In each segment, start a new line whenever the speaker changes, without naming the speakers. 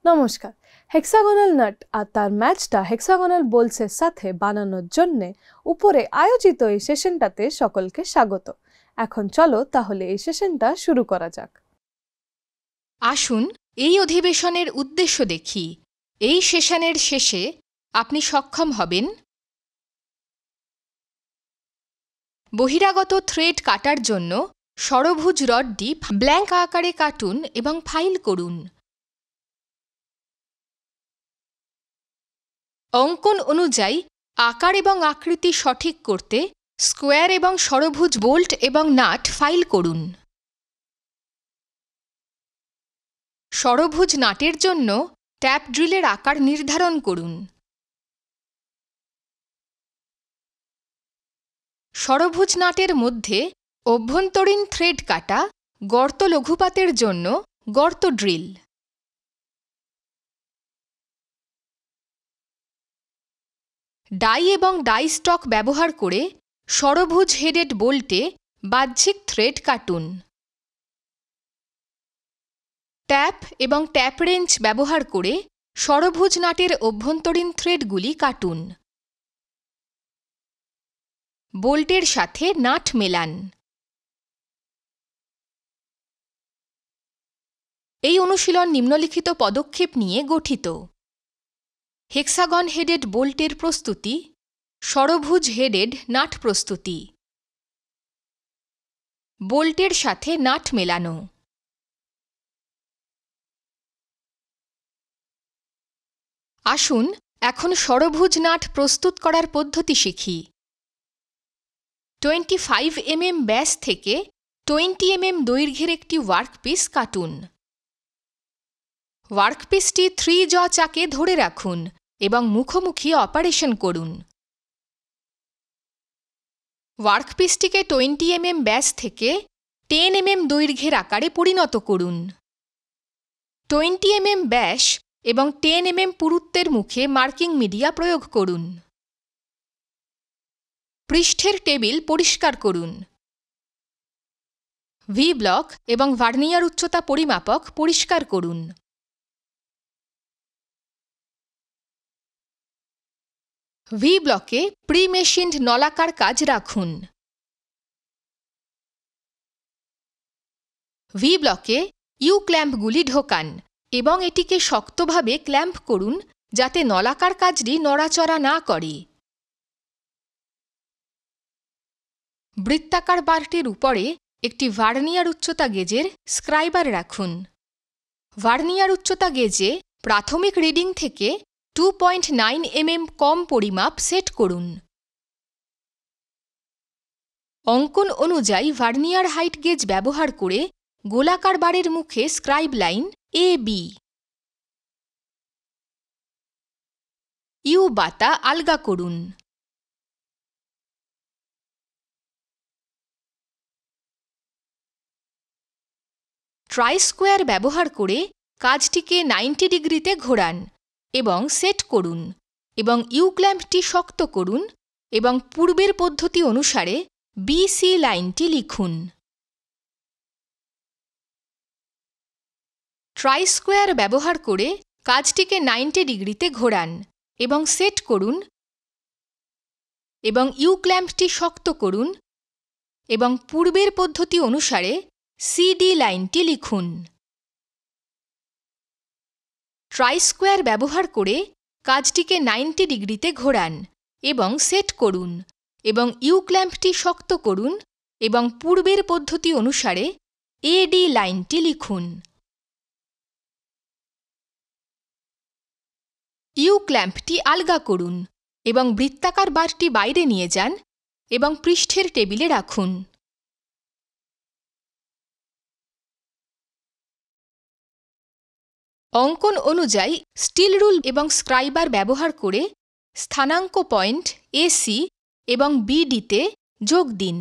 নমস্কার। Hexagonal nut আর তার ম্যাচটা হেক্সাগোনাল বোলসের সাথে বানানোর জন্য উপরে আয়োজিত এই সেশনটাতে সকলকে স্বাগত। এখন চলো তাহলে এই সেশনটা শুরু করা যাক।
আসুন এই অধিবেশনের উদ্দেশ্য দেখি। এই সেশনের শেষে আপনি সক্ষম হবেন বহিরাগত থ্রেড কাটার জন্য ষড়ভুজ রডটি ব্ল্যাঙ্ক আকারে কাটুন এবং ফাইল করুন। অঙ্কন অনুযায়ী আকার এবং আকৃতি সঠিক করতে স্কোয়ার এবং ষড়ভুজ বোল্ট এবং নাট ফাইল করুন। ষড়ভুজ নাটের জন্য ট্যাপ ড্রিলের আকার নির্ধারণ করুন। ষড়ভুজ নাটের মধ্যে অভ্যন্তরীণ থ্রেড কাটা গর্ত লঘুপাতের জন্য গর্ত ড্রিল। ডাই এবং ডাই স্টক ব্যবহার করে ষড়ভুজ হেডেড বোল্টে বাহ্যিক থ্রেড কাটুন। ট্যাপ এবং ট্যাপ রেঞ্চ ব্যবহার করে ষড়ভুজ নাটের অভ্যন্তরীণ থ্রেডগুলি কাটুন। বোল্টের সাথে নাট মেলান। এই অনুশীলন নিম্নলিখিত পদক্ষেপ নিয়ে গঠিত: হেক্সাগন হেডেড বোল্টের প্রস্তুতি, ষড়ভুজ হেডেড নাট প্রস্তুতি, বোল্টের সাথে নাট মেলানো। আসুন এখন ষড়ভুজ নাট প্রস্তুত করার পদ্ধতি শিখি। 25 mm ব্যাস থেকে 20 mm দৈর্ঘ্যের একটি ওয়ার্কপিস কাটুন। ওয়ার্কপিসটি 3 জ চাকে ধরে রাখুন এবং মুখোমুখি অপারেশন করুন। ওয়ার্কপিসটিকে 20 mm ব্যাস থেকে 10 mm দৈর্ঘ্যের আকারে পরিণত করুন। 20 mm ব্যাস এবং 10 mm পুরুত্বের মুখে মার্কিং মিডিয়া প্রয়োগ করুন। পৃষ্ঠের টেবিল পরিষ্কার করুন। ভি ব্লক এবং ভার্নিয়ার উচ্চতা পরিমাপক পরিষ্কার করুন। ভি ব্লকে প্রি-মেশিনড নলাকার কাজ রাখুন। ভি ব্লকে ইউ ক্ল্যাম্পগুলি ঢোকান এবং এটিকে শক্তভাবে ক্ল্যাম্প করুন যাতে নলাকার কাজটি নড়াচড়া না করে। বৃত্তাকার বারটির উপরে একটি ভার্নিয়ার উচ্চতা গেজের স্ক্রাইবার রাখুন। ভার্নিয়ার উচ্চতা গেজে প্রাথমিক রিডিং থেকে 2.9 mm কম পরিমাপ সেট করুন। অঙ্কন অনুযায়ী ভার্নিয়ার হাইট গেজ ব্যবহার করে গোলাকার বারের মুখে স্ক্রাইব লাইন AB। ইউ বাতা আলগা করুন। ট্রাই স্কোয়ার ব্যবহার করে কাজটিকে 90 ডিগ্রিতে ঘোরান এবং সেট করুন এবং ইউ ক্ল্যাম্পটি শক্ত করুন এবং পূর্বের পদ্ধতি অনুসারে BC লাইনটি লিখুন। ট্রাই স্কোয়ার ব্যবহার করে কাজটিকে 90 ডিগ্রিতে ঘোরান এবং সেট করুন এবং ইউ ক্ল্যাম্পটি শক্ত করুন এবং পূর্বের পদ্ধতি অনুসারে CD লাইনটি লিখুন। ট্রাই স্কোয়ার ব্যবহার করে কাজটিকে 90 ডিগ্রিতে ঘোরান এবং সেট করুন এবং ইউ ক্ল্যাম্পটি শক্ত করুন এবং পূর্বের পদ্ধতি অনুসারে AD লাইনটি লিখুন। ইউ ক্ল্যাম্পটি আলগা করুন এবং বৃত্তাকার বারটি বাইরে নিয়ে যান এবং পৃষ্ঠের টেবিলে রাখুন। অঙ্কন অনুযায়ী স্টিল রুল এবং স্ক্রাইবার ব্যবহার করে স্থানাঙ্ক পয়েন্ট AC এবং BDতে যোগ দিন।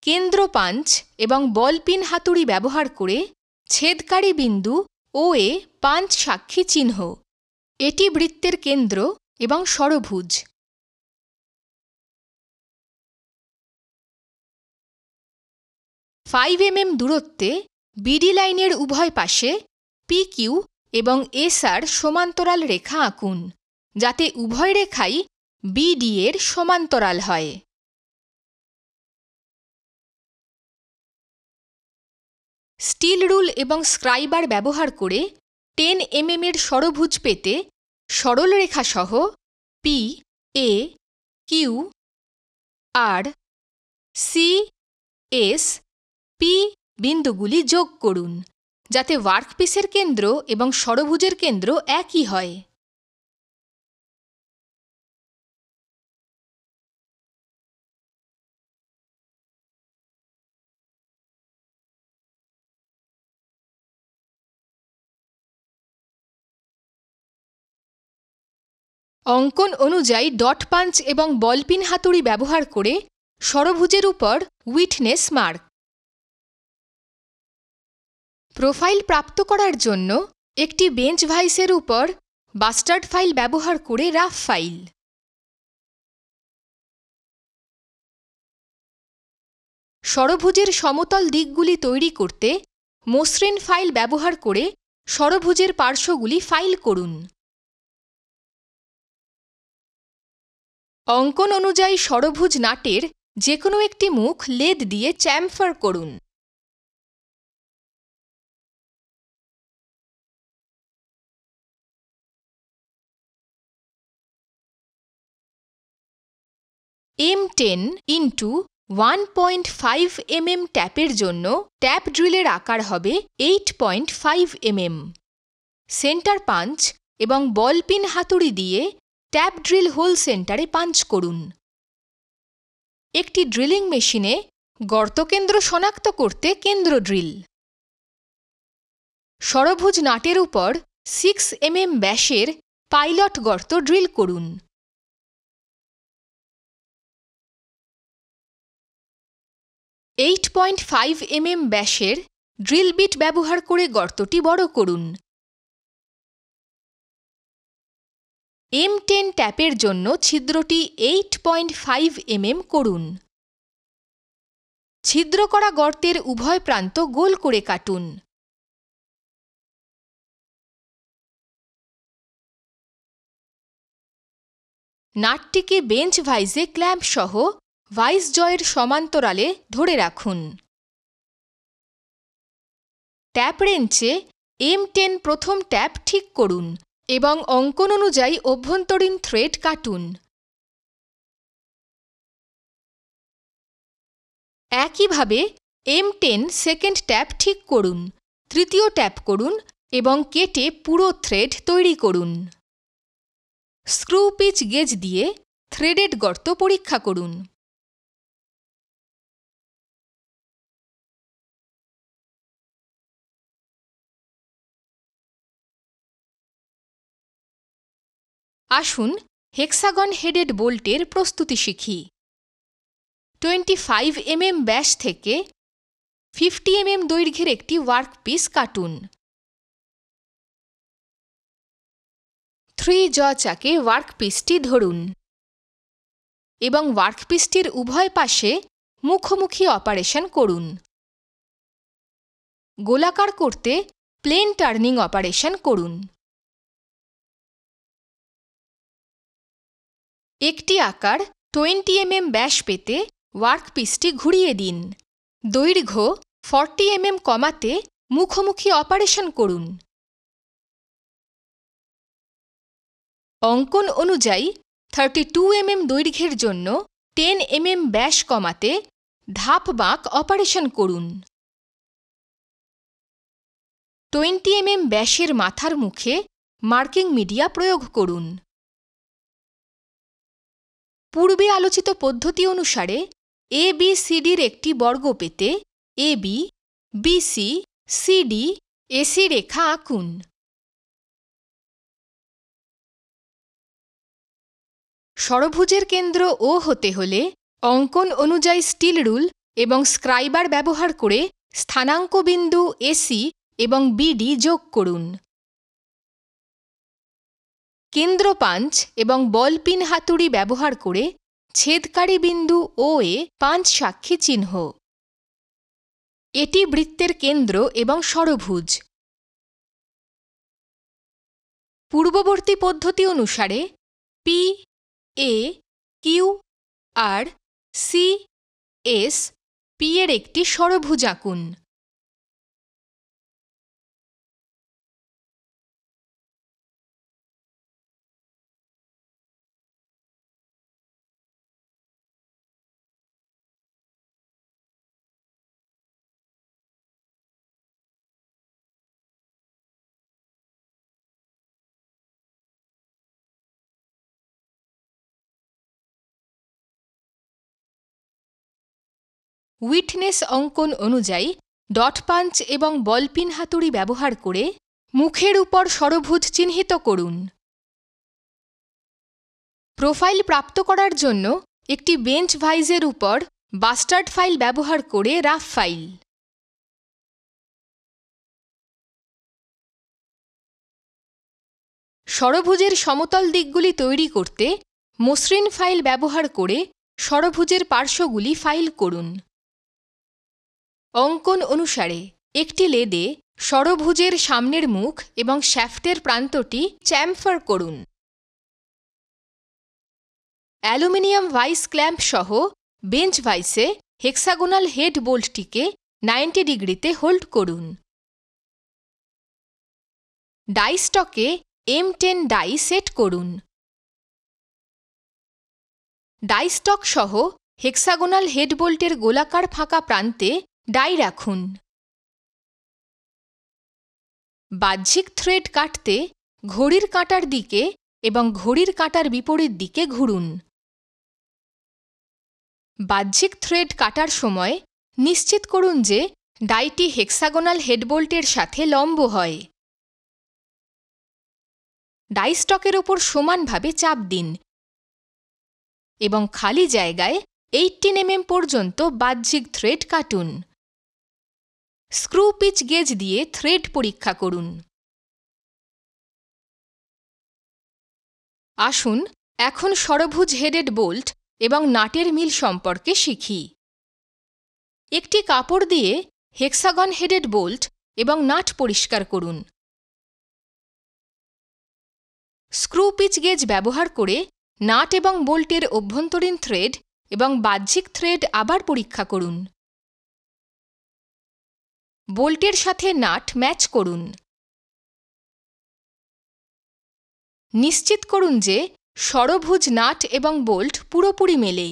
কেন্দ্র পাঞ্চ এবং বল পিন হাতুড়ি ব্যবহার করে ছেদকারী বিন্দু OA পাঞ্চ সাক্ষী চিহ্ন। এটি বৃত্তের কেন্দ্র এবং ষড়ভুজ। 5 mm দূরত্বে বিডি লাইনের উভয় পাশে PQ এবং SR সমান্তরাল রেখা আঁকুন, যাতে উভয় রেখাই BD এর সমান্তরাল হয়। স্টিল রুল এবং স্ক্রাইবার ব্যবহার করে 10 mm এর ষড়ভুজ পেতে সরল রেখা সহ P, A, Q, R, C, S, P বিন্দুগুলি যোগ করুন, যাতে ওয়ার্কপিসের কেন্দ্র এবং ষড়ভুজের কেন্দ্র একই হয়। অঙ্কন অনুযায়ী ডট পাঞ্চ এবং বলপিন হাতুড়ি ব্যবহার করে ষড়ভুজের উপর উইটনেস মার্ক। প্রোফাইল প্রাপ্ত করার জন্য একটি বেঞ্চ ভাইসের উপর বাস্টার্ড ফাইল ব্যবহার করে রাফ ফাইল। ষড়ভুজের সমতল দিকগুলি তৈরি করতে মসৃণ ফাইল ব্যবহার করে ষড়ভুজের পার্শ্বগুলি ফাইল করুন। অঙ্কন অনুযায়ী ষড়ভুজ নাটের যে কোনো একটি মুখ লেদ দিয়ে চ্যামফার করুন। M10 × 1.5 mm ট্যাপের জন্য ট্যাপ ড্রিলের আকার হবে 8.5 mm। সেন্টার পাঞ্চ এবং বলপিন হাতুড়ি দিয়ে ট্যাপ ড্রিল হোল সেন্টারে পাঞ্চ করুন। একটি ড্রিলিং মেশিনে গর্তকেন্দ্র শনাক্ত করতে কেন্দ্র ড্রিল। ষড়ভুজ নাটের উপর 6 mm ব্যাসের পাইলট গর্ত ড্রিল করুন। .5 mm ব্যাসের ড্রিল বিট ব্যবহার করে গর্তটি বড় করুন। M10 ট্যাপের জন্য ছিদ্রটি 8.5 mm করুন। ছিদ্র করা গর্তের উভয় প্রান্ত গোল করে কাটুন। নাটটিকে বেঞ্চ ভাইসে ক্ল্যাম্প সহ ভাইস জয়ের সমান্তরালে ধরে রাখুন। ট্যাপ রেঞ্চে M10 প্রথম ট্যাপ ঠিক করুন এবং অঙ্কন অনুযায়ী অভ্যন্তরীণ থ্রেড কাটুন। একইভাবে M10 সেকেন্ড ট্যাপ ঠিক করুন, তৃতীয় ট্যাপ করুন এবং কেটে পুরো থ্রেড তৈরি করুন। স্ক্রু পিচ গেজ দিয়ে থ্রেডেড গর্ত পরীক্ষা করুন। আসুন হেক্সাগন হেডেড বোল্টের প্রস্তুতি শিখি। 25 mm ব্যাস থেকে 50 mm দৈর্ঘ্যের একটি ওয়ার্কপিস কাটুন। 3 জ চাকে ওয়ার্কপিসটি ধরুন এবং ওয়ার্কপিসটির উভয় পাশে মুখোমুখি অপারেশন করুন। গোলাকার করতে প্লেন টার্নিং অপারেশন করুন। একটি আকার 20 mm ব্যাস পেতে ওয়ার্কপিসটি ঘুরিয়ে দিন। দৈর্ঘ্য 40 mm কমাতে মুখোমুখি অপারেশন করুন। অঙ্কন অনুযায়ী 32 mm দৈর্ঘ্যের জন্য 10 mm ব্যাস কমাতে ধাপ বাঁক অপারেশন করুন। 20 mm ব্যাসের মাথার মুখে মার্কিং মিডিয়া প্রয়োগ করুন। পূর্বে আলোচিত পদ্ধতি অনুসারে ABCDর একটি বর্গ পেতে AB, BC, CD, AC রেখা আঁকুন। ষড়ভুজের কেন্দ্র O হতে হলে অঙ্কন অনুযায়ী স্টিল রুল এবং স্ক্রাইবার ব্যবহার করে স্থানাঙ্ক বিন্দু AC এবং BD যোগ করুন। কেন্দ্র পাঞ্চ এবং বলপিন হাতুড়ি ব্যবহার করে ছেদকারী বিন্দু O এ পাঞ্চ সাক্ষী চিহ্ন। এটি বৃত্তের কেন্দ্র এবং ষড়ভুজ। পূর্ববর্তী পদ্ধতি অনুসারে পি, এ, Q R C, S, P এর একটি ষড়ভুজ আঁকুন। উইটনেস অঙ্কন অনুযায়ী ডট পাঞ্চ এবং বলপিন হাতুড়ি ব্যবহার করে মুখের উপর ষড়ভুজ চিহ্নিত করুন। প্রোফাইল প্রাপ্ত করার জন্য একটি বেঞ্চ ভাইজের উপর বাস্টার্ড ফাইল ব্যবহার করে রাফ ফাইল। ষড়ভুজের সমতল দিকগুলি তৈরি করতে মসৃণ ফাইল ব্যবহার করে ষড়ভুজের পার্শ্বগুলি ফাইল করুন। অঙ্কন অনুসারে একটি লেদে ষড়ভুজের সামনের মুখ এবং শ্যাফটের প্রান্তটি চ্যামফার করুন। অ্যালুমিনিয়াম ভাইস ক্ল্যাম্প সহ বেঞ্চ ভাইসে হেক্সাগোনাল হেড বোল্টটিকে 90 ডিগ্রিতে হোল্ড করুন। ডাই স্টকে M10 ডাই সেট করুন। ডাই স্টক সহ হেক্সাগোনাল হেড বোল্টের গোলাকার ফাঁকা প্রান্তে ডাই রাখুন। বাহ্যিক থ্রেড কাটতে ঘড়ির কাঁটার দিকে এবং ঘড়ির কাঁটার বিপরীত দিকে ঘুরুন। বাহ্যিক থ্রেড কাটার সময় নিশ্চিত করুন যে ডাইটি হেক্সাগোনাল হেডবোল্টের সাথে লম্ব হয়। ডাই স্টকের ওপর সমানভাবে চাপ দিন এবং খালি জায়গায় 18 mm পর্যন্ত বাহ্যিক থ্রেড কাটুন। স্ক্রু পিচ গেজ দিয়ে থ্রেড পরীক্ষা করুন। আসুন এখন ষড়ভুজ হেডেড বোল্ট এবং নাটের মিল সম্পর্কে শিখি। একটি কাপড় দিয়ে হেক্সাগন হেডেড বোল্ট এবং নাট পরিষ্কার করুন। স্ক্রু পিচ গেজ ব্যবহার করে নাট এবং বোল্টের অভ্যন্তরীণ থ্রেড এবং বাহ্যিক থ্রেড আবার পরীক্ষা করুন। বোল্টের সাথে নাট ম্যাচ করুন। নিশ্চিত করুন যে ষড়ভুজ নাট এবং বোল্ট পুরোপুরি মেলে।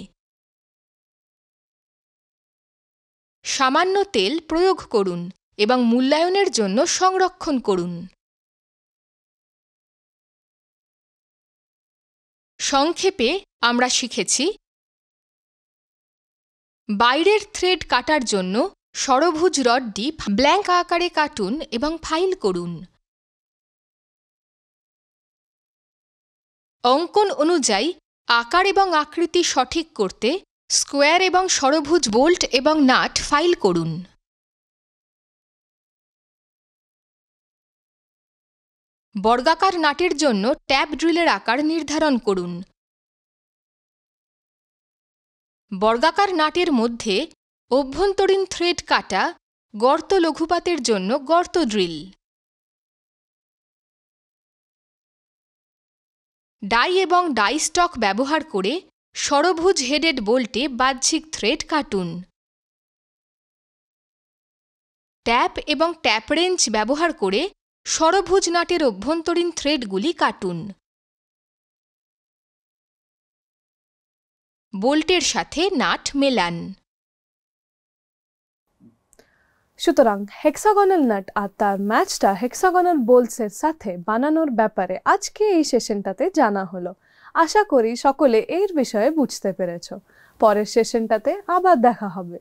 সামান্য তেল প্রয়োগ করুন এবং মূল্যায়নের জন্য সংরক্ষণ করুন। সংক্ষেপে আমরা শিখেছি: বাইরের থ্রেড কাটার জন্য ষড়ভুজ রডটি ব্ল্যাঙ্ক আকারে কাটুন এবং ফাইল করুন। অঙ্কন অনুযায়ী আকার এবং আকৃতি সঠিক করতে স্কোয়ার এবং ষড়ভুজ বোল্ট এবং নাট ফাইল করুন। বর্গাকার নাটের জন্য ট্যাপ ড্রিলের আকার নির্ধারণ করুন। বর্গাকার নাটের মধ্যে অভ্যন্তরীণ থ্রেড কাটা গর্ত লঘুপাতের জন্য গর্ত ড্রিল। ডাই এবং ডাই স্টক ব্যবহার করে ষড়ভুজ হেডেড বোল্টে বাহ্যিক থ্রেড কাটুন। ট্যাপ এবং ট্যাপ রেঞ্চ ব্যবহার করে ষড়ভুজ নাটের অভ্যন্তরীণ থ্রেডগুলি কাটুন। বোল্টের সাথে নাট মেলান।
সুতরাং হেক্সাগোনাল নাট আর তার ম্যাচটা হেক্সাগোনাল বোল্টসের সাথে বানানোর ব্যাপারে আজকে এই সেশনটাতে জানা হলো। আশা করি সকলে এর বিষয়ে বুঝতে পেরেছো। পরের সেশনটাতে আবার দেখা হবে।